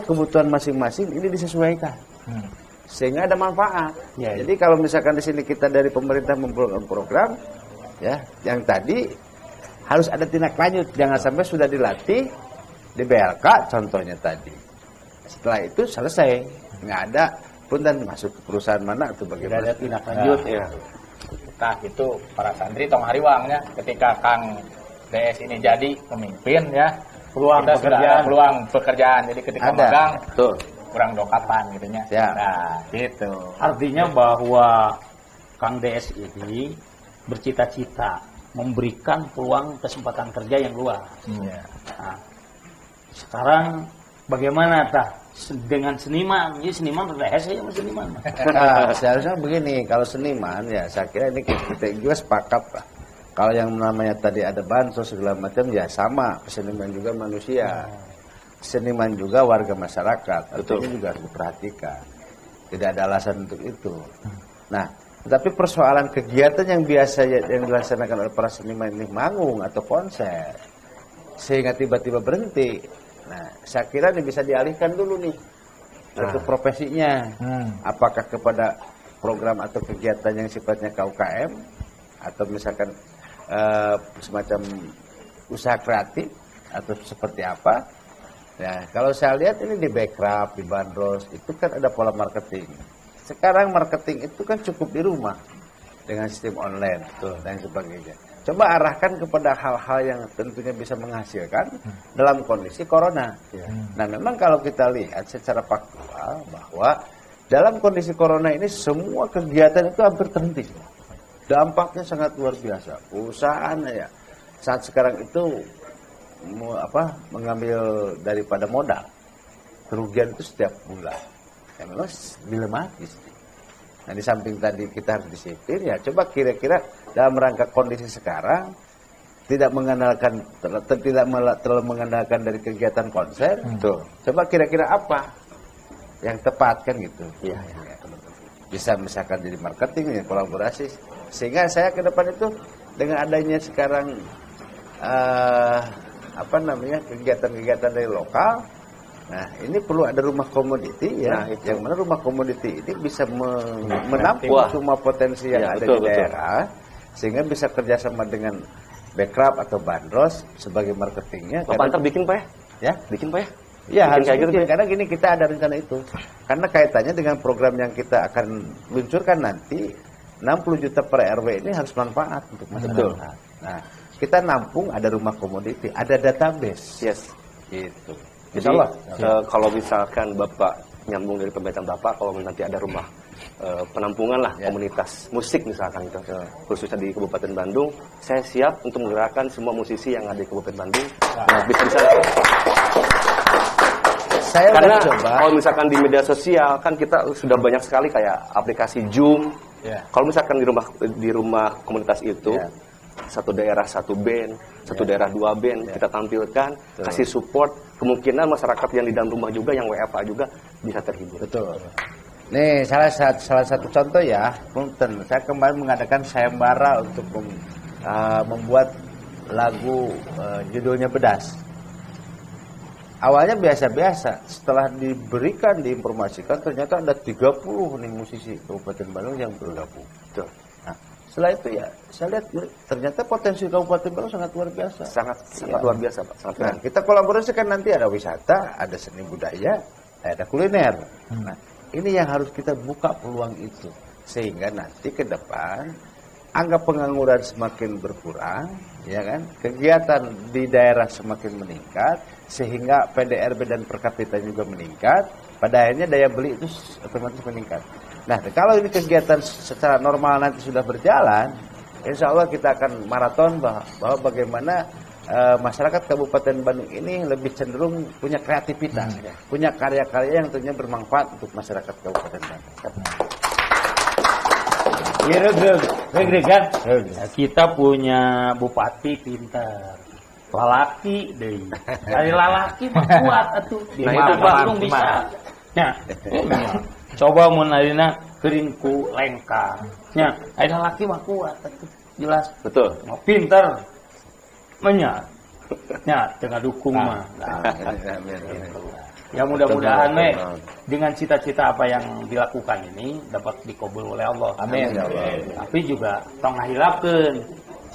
kebutuhan masing-masing ini disesuaikan. Sehingga ada manfaat. Jadi kalau misalkan di sini kita dari pemerintah memprogram program, ya, yang tadi harus ada tindak lanjut. Jangan sampai sudah dilatih di BLK contohnya tadi. Setelah itu selesai, nggak ada pun dan masuk ke perusahaan mana atau bagaimana. Tidak ada tindak lanjut. Ya. Nah itu para santri tong hariwangnya ketika Kang DS ini jadi pemimpin ya, Peluang kita sudah ada peluang pekerjaan. Jadi ketika Ada. magang Betul. kurang dokapan gitu nya. Ya. Nah gitu. Artinya bahwa Kang DS ini bercita-cita memberikan peluang kesempatan kerja yang luas. Nah, sekarang bagaimana dengan seniman? Ini seniman DS ya seniman. Seharusnya begini, kalau seniman ya saya kira ini kita juga sepakat lah. Kalau yang namanya tadi ada bansos segala macam ya sama, seniman juga manusia. Seniman juga warga masyarakat. Itu juga harus diperhatikan. Tidak ada alasan untuk itu. Nah, tetapi persoalan kegiatan yang biasa yang dilaksanakan oleh para seniman ini manggung atau konser sehingga tiba-tiba berhenti. Nah, saya kira ini bisa dialihkan dulu nih ke profesinya. Apakah kepada program atau kegiatan yang sifatnya KUKM atau misalkan semacam usaha kreatif atau seperti apa? Ya, kalau saya lihat ini di Bekraf, di Bandros itu kan ada pola marketing. Sekarang marketing itu kan cukup di rumah dengan sistem online dan sebagainya. Coba arahkan kepada hal-hal yang tentunya bisa menghasilkan dalam kondisi corona. Nah, memang kalau kita lihat secara faktual bahwa dalam kondisi corona ini semua kegiatan itu hampir terhenti. Dampaknya sangat luar biasa. Perusahaan ya saat sekarang itu mengambil daripada modal kerugian itu setiap bulan. Ya memang dilematis. Nah, di samping tadi kita harus disiplin, ya coba kira-kira dalam rangka kondisi sekarang tidak terlalu mengandalkan dari kegiatan konser, coba kira-kira apa yang tepat kan gitu. Ya. Bisa misalkan jadi marketing, ya, kolaborasi, sehingga saya ke depan itu dengan adanya sekarang kegiatan-kegiatan dari lokal. Nah, ini perlu ada rumah komoditi ya, yang mana rumah komoditi ini bisa menampung semua potensi yang ada di daerah, sehingga bisa kerjasama dengan Bekraf atau Bandros sebagai marketingnya. Bapak antar bikin Pak ya? Bikin Pak ya? Ya harus kayak gitu. Karena gini kita ada rencana itu, karena kaitannya dengan program yang kita akan luncurkan nanti 60 juta per RW ini harus manfaat untuk masyarakat. Nah, kita nampung ada rumah komoditi, ada database. Yes. Gitu. Jadi kalau misalkan Bapak nyambung dari pemerintahan Bapak, kalau nanti ada rumah penampungan lah komunitas musik misalkan itu, khususnya di Kabupaten Bandung, saya siap untuk menggerakkan semua musisi yang ada di Kabupaten Bandung. Bisa karena kalau misalkan di media sosial kan kita sudah banyak sekali kayak aplikasi Zoom. Kalau misalkan di rumah komunitas itu satu daerah satu band, satu daerah dua band, kita tampilkan, kasih support, kemungkinan masyarakat yang di dalam rumah juga, yang WFA juga bisa terhibur. Betul. Nih salah satu contoh ya, punten. Saya kemarin mengadakan sayembara untuk membuat lagu judulnya Bedas. Awalnya biasa-biasa, setelah diberikan, diinformasikan, ternyata ada 30 nih musisi Kabupaten Bandung yang bergabung. Betul. Nah, setelah itu ya, saya lihat ternyata potensi Kabupaten Bandung sangat luar biasa. Sangat luar biasa, Pak. Nah, kita kolaborasikan nanti ada wisata, ada seni budaya, ada kuliner. Nah, ini yang harus kita buka peluang itu. Sehingga nanti ke depan, angka pengangguran semakin berkurang, ya kan? Kegiatan di daerah semakin meningkat, sehingga PDRB dan per kapita juga meningkat. Pada akhirnya daya beli itu otomatis meningkat. Nah, kalau ini kegiatan secara normal nanti sudah berjalan, insya Allah kita akan maraton bahwa bagaimana masyarakat Kabupaten Bandung ini lebih cenderung punya kreativitas, punya karya-karya yang tentunya bermanfaat untuk masyarakat Kabupaten Bandung. Iya, kan? Kita punya bupati pintar, lalaki deh. Dari lalaki mah kuat atuh. Di mana Bandung bisa. Nah, coba mun ayeuna keringku lengkang. Nya, aya lalaki mah kuat atuh. Jelas. Betul. Mau pintar. Nya, Ya, tengah dukung mah. Amin. Ya mudah-mudahan dengan cita-cita apa yang dilakukan ini dapat dikabul oleh Allah. Amin. Tapi juga tong ngahilapkeun.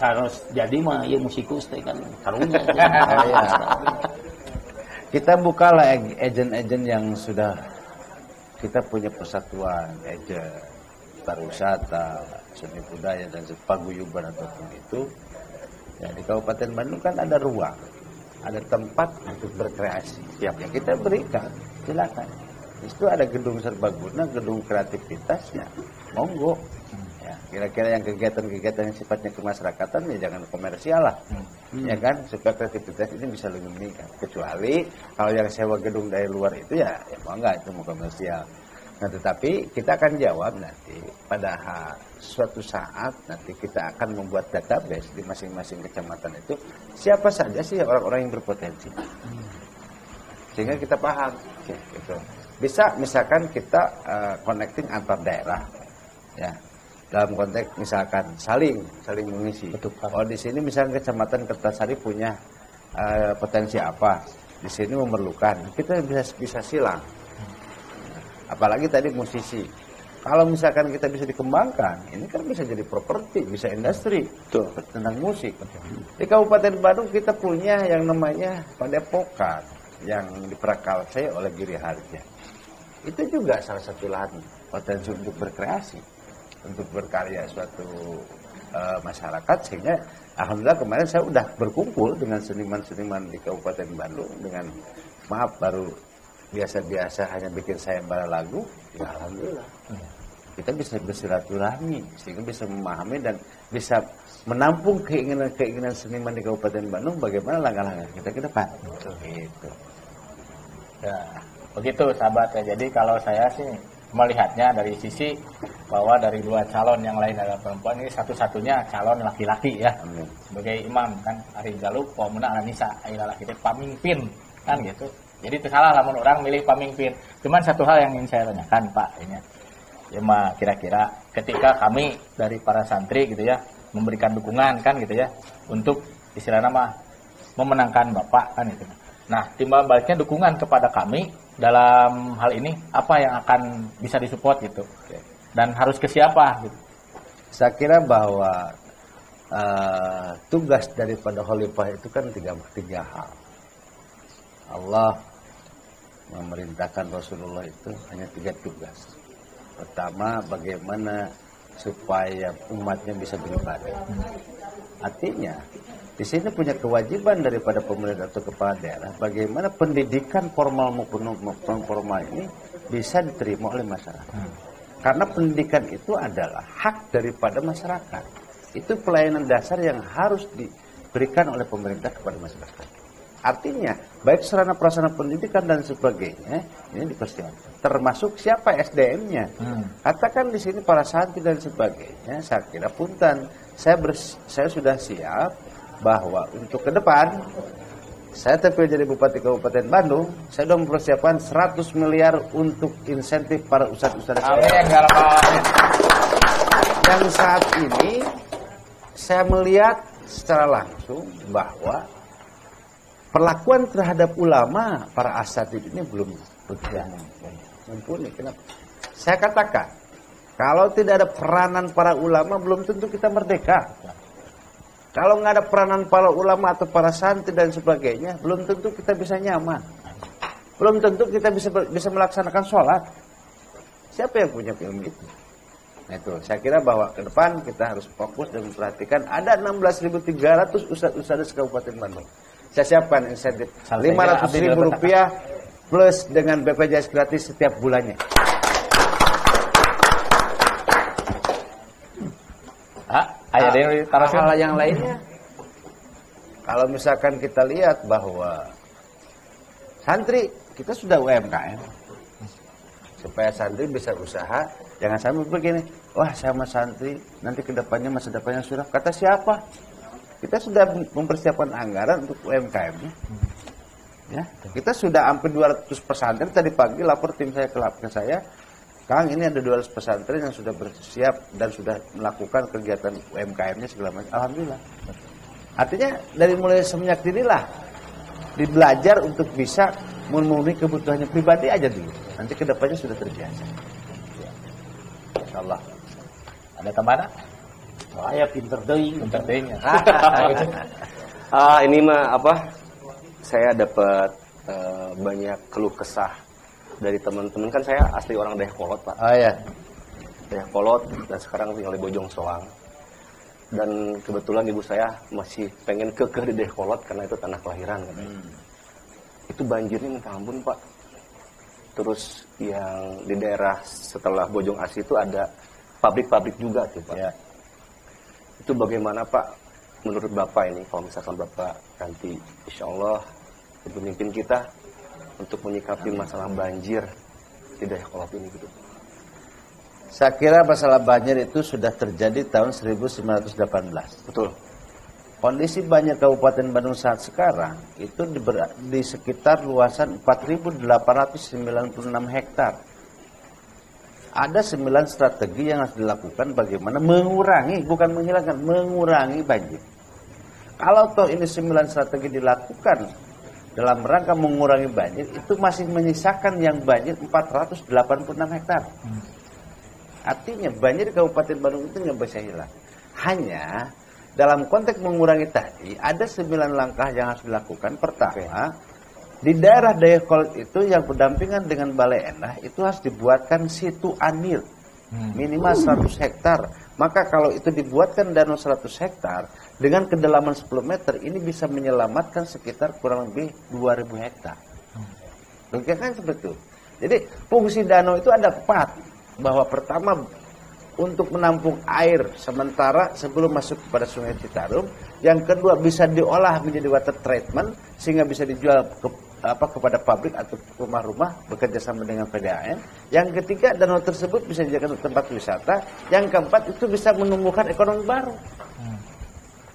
Harus jadi mah ya musikus teh kan karunya. Kita bukalah agen-agen yang sudah kita punya persatuan, agen pariwisata, seni budaya dan paguyuban apapun itu. Ya, di Kabupaten Bandung kan ada ruang, ada tempat untuk berkreasi. Ya kita berikan, silakan. Itu ada gedung serbaguna, gedung kreativitasnya, monggo. Ya, kira-kira yang kegiatan-kegiatan yang sifatnya kemasyarakatan ya jangan komersial lah, ya kan, supaya kreativitas ini bisa lebih meningkat. Kecuali kalau yang sewa gedung dari luar itu ya mau enggak, itu mau komersial. Nah, tetapi kita akan jawab nanti pada suatu saat nanti kita akan membuat database di masing-masing kecamatan itu siapa saja sih orang-orang yang berpotensi, sehingga kita paham. Gitu. Bisa misalkan kita connecting antar daerah, ya dalam konteks misalkan saling mengisi. Betul. Oh di sini misalkan kecamatan Kertasari punya potensi apa, di sini memerlukan, kita bisa silang. Apalagi tadi musisi. Kalau misalkan kita bisa dikembangkan, ini kan bisa jadi properti, bisa industri. Tuh, tentang musik. Di Kabupaten Bandung kita punya yang namanya Padepokan yang diprakarsai oleh Giri Harja. Itu juga salah satu lahan potensi untuk berkreasi, untuk berkarya suatu masyarakat, sehingga alhamdulillah kemarin saya udah berkumpul dengan seniman-seniman di Kabupaten Bandung dengan baru biasa-biasa hanya bikin sayembara lagu, ya alhamdulillah. Kita bisa bersilaturahmi sehingga bisa memahami dan bisa menampung keinginan seniman di Kabupaten Bandung bagaimana langkah-langkah kita ke depan. Gitu. Ya, begitu sahabat ya. Jadi kalau saya sih melihatnya dari sisi bahwa dari dua calon yang lain adalah perempuan, ini satu-satunya calon laki-laki ya. Amin. Sebagai imam kan Ari Jaluk Pamuna Anissa adalah kita pamimpin kan gitu. Jadi itu salah lamun orang milih pamimpin. Cuman satu hal yang ingin saya tanyakan Pak, ini ya mah kira-kira ketika kami dari para santri gitu ya memberikan dukungan kan gitu ya untuk istilahnya mah memenangkan Bapak kan gitu. Nah, timbal baliknya dukungan kepada kami dalam hal ini apa yang akan bisa disupport gitu. Dan harus ke siapa gitu. Saya kira bahwa tugas daripada khalifah itu kan tiga hal. Allah memerintahkan Rasulullah itu hanya 3 tugas. Pertama, bagaimana supaya umatnya bisa beribadah. Artinya, di sini punya kewajiban daripada pemerintah atau kepala daerah, bagaimana pendidikan formal maupun non formal ini bisa diterima oleh masyarakat. Karena pendidikan itu adalah hak daripada masyarakat. Itu pelayanan dasar yang harus diberikan oleh pemerintah kepada masyarakat. Artinya, baik sarana prasarana pendidikan dan sebagainya ini dipersiapkan. Termasuk siapa SDM-nya. Katakan di sini para santri dan sebagainya. Saya kira punten, saya sudah siap bahwa untuk ke depan saya terpilih jadi Bupati Kabupaten Bandung. Saya sudah mempersiapkan 100 miliar untuk insentif para ustadz-ustadz saya. Dan saat ini saya melihat secara langsung bahwa perlakuan terhadap ulama para asatid ini belum mumpuni. Kenapa? Saya katakan, kalau tidak ada peranan para ulama belum tentu kita merdeka. Kalau nggak ada peranan para ulama atau para santri dan sebagainya, belum tentu kita bisa nyaman. Belum tentu kita bisa melaksanakan sholat. Siapa yang punya ilmu itu? Nah itu, saya kira bahwa ke depan kita harus fokus dan memperhatikan ada 16.300 ustadz-ustadz Kabupaten Bandung. Saya siapkan insentif Rp500.000 plus dengan BPJS gratis setiap bulannya. Hal yang lainnya, kalau misalkan kita lihat bahwa santri kita sudah UMKM, supaya santri bisa usaha, jangan sampai begini, wah sama santri nanti kedepannya masa depannya sudah, kata siapa? Kita sudah mempersiapkan anggaran untuk UMKM-nya. Ya, kita sudah hampir 200 pesantren. Tadi pagi lapor tim saya ke saya, Kang, ini ada 200 pesantren yang sudah bersiap dan sudah melakukan kegiatan UMKM-nya segala macam. Alhamdulillah. Artinya dari mulai semenjak dinilah dibelajar untuk bisa memenuhi kebutuhannya pribadi aja dulu. Nanti kedepannya sudah terbiasa. Insyaallah. Ada tambahan? Saya pinter deui. Pinter deui. Ini mah apa? Saya dapat banyak keluh kesah dari teman-teman, kan saya asli orang Dayakolot, Pak. Oh ya. Dayakolot dan sekarang tinggal di Bojong Soang. Dan kebetulan ibu saya masih pengen kekeh di Dayakolot karena itu tanah kelahiran katanya. Itu banjirnya minta ampun, Pak. Terus yang di daerah setelah Bojong Asih itu ada pabrik-pabrik juga tuh, Pak. Ya. Itu bagaimana, Pak? Menurut Bapak ini, kalau misalkan Bapak nanti insya Allah pemimpin kita untuk menyikapi masalah banjir di Dayakolot ini gitu. Saya kira masalah banjir itu sudah terjadi tahun 1918. Betul. Kondisi banjir Kabupaten Bandung saat sekarang itu di sekitar luasan 4.896 hektar. Ada 9 strategi yang harus dilakukan bagaimana mengurangi, bukan menghilangkan, mengurangi banjir. Kalau toh ini 9 strategi dilakukan dalam rangka mengurangi banjir, itu masih menyisakan yang banjir 486 hektar. Artinya banjir di Kabupaten Bandung itu nggak bisa hilang. Hanya dalam konteks mengurangi tadi, ada 9 langkah yang harus dilakukan. Pertama, di daerah Dayakolot itu yang berdampingan dengan Balai Endah itu harus dibuatkan situ anil minimal 100 hektar. Maka kalau itu dibuatkan danau 100 hektar dengan kedalaman 10 meter, ini bisa menyelamatkan sekitar kurang lebih 2.000 hektar. Logikanya seperti itu. Jadi fungsi danau itu ada 4. Bahwa pertama untuk menampung air sementara sebelum masuk kepada Sungai Citarum. Yang kedua bisa diolah menjadi water treatment sehingga bisa dijual kepada pabrik atau rumah-rumah bekerja sama dengan PDAM. Yang ketiga, danau tersebut bisa dijadikan tempat wisata. Yang keempat, itu bisa menumbuhkan ekonomi baru.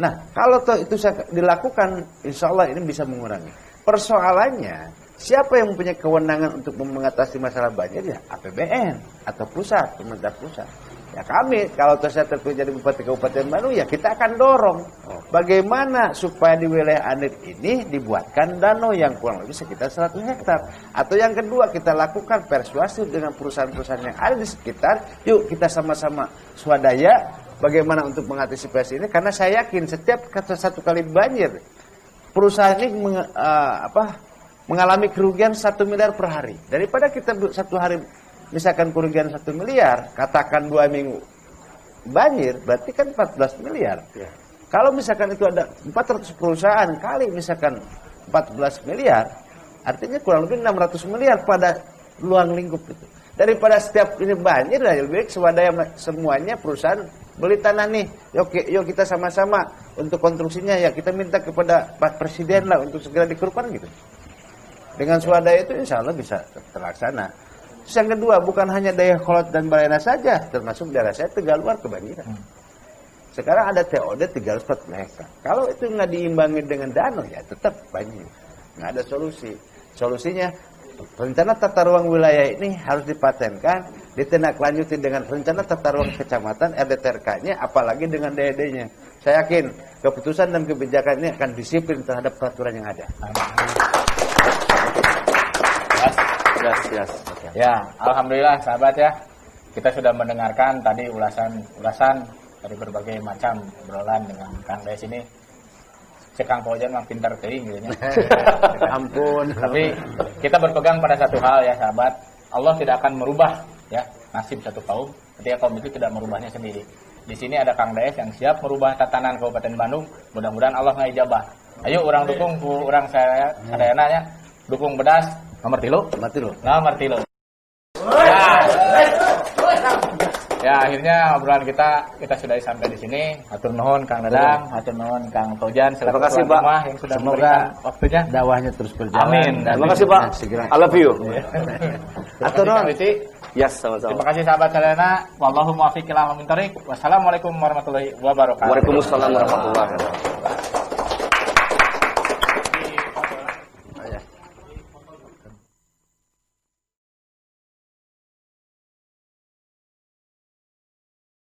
Nah, kalau itu dilakukan, insya Allah ini bisa mengurangi. Persoalannya, siapa yang mempunyai kewenangan untuk mengatasi masalah banjir? Ya APBN atau pusat, pemerintah pusat. Ya kami, kalau saya terpilih jadi Bupati Kabupaten Bandung, ya kita akan dorong bagaimana supaya di wilayah Anit ini dibuatkan danau yang kurang lebih sekitar 100 hektar. Atau yang kedua, kita lakukan persuasif dengan perusahaan-perusahaan yang ada di sekitar. Yuk kita sama-sama swadaya bagaimana untuk mengantisipasi ini. Karena saya yakin setiap satu kali banjir, perusahaan ini mengalami kerugian 1 miliar per hari. Daripada kita satu hari misalkan kerugian 1 miliar, katakan 2 minggu banjir, berarti kan 14 miliar. Ya. Kalau misalkan itu ada 400 perusahaan kali misalkan 14 miliar, artinya kurang lebih 600 miliar pada ruang lingkup itu. Daripada setiap ini banjir, lebih baik swadaya semuanya perusahaan beli tanah nih. Yuk kita sama-sama untuk konstruksinya, ya kita minta kepada Pak Presiden lah untuk segera dikerukan gitu. Dengan swadaya itu insya Allah bisa terlaksana. Terus yang kedua, bukan hanya Dayakolot dan Balai Endah saja, termasuk daerah saya Tegaluar kebanjiran. Sekarang ada TOD 340 hektar. Kalau itu nggak diimbangi dengan danau, ya tetap banjir. Nggak ada solusi. Solusinya, rencana tata ruang wilayah ini harus dipatenkan, ditindaklanjuti dengan rencana tata ruang kecamatan, RDTRK-nya, apalagi dengan DED-nya. Saya yakin keputusan dan kebijakan ini akan disiplin terhadap peraturan yang ada. Yes. Ya, alhamdulillah sahabat ya. Kita sudah mendengarkan tadi ulasan dari berbagai macam obrolan dengan Kang Des ini. Kang Pojan mah pintar teuing gitu nya. Ampun. Tapi kita berpegang pada satu hal ya sahabat. Allah tidak akan merubah ya nasib satu kaum ketika kaum itu tidak merubahnya sendiri. Di sini ada Kang Des yang siap merubah tatanan Kabupaten Bandung. Mudah-mudahan Allah ngijabah. Ayo orang dukung ku urang saya sadayana nya. Dukung bedas nomor 3. Nomor 3. Ya, akhirnya obrolan kita sudah sampai di sini. Hatur nuhun Kang Dadang, hatur nuhun Kang Tojan. Terima kasih Pak yang sudah memberikan waktunya. Dakwahnya terus berjalan. Amin. Terima kasih Pak. I love you. Hatur nuhun. Yes, sama-sama. Terima kasih sahabat sadayana. Wallahu muwaffiq ila aqwamit thoriq. Wassalamualaikum warahmatullahi wabarakatuh. Waalaikumsalam warahmatullahi wabarakatuh.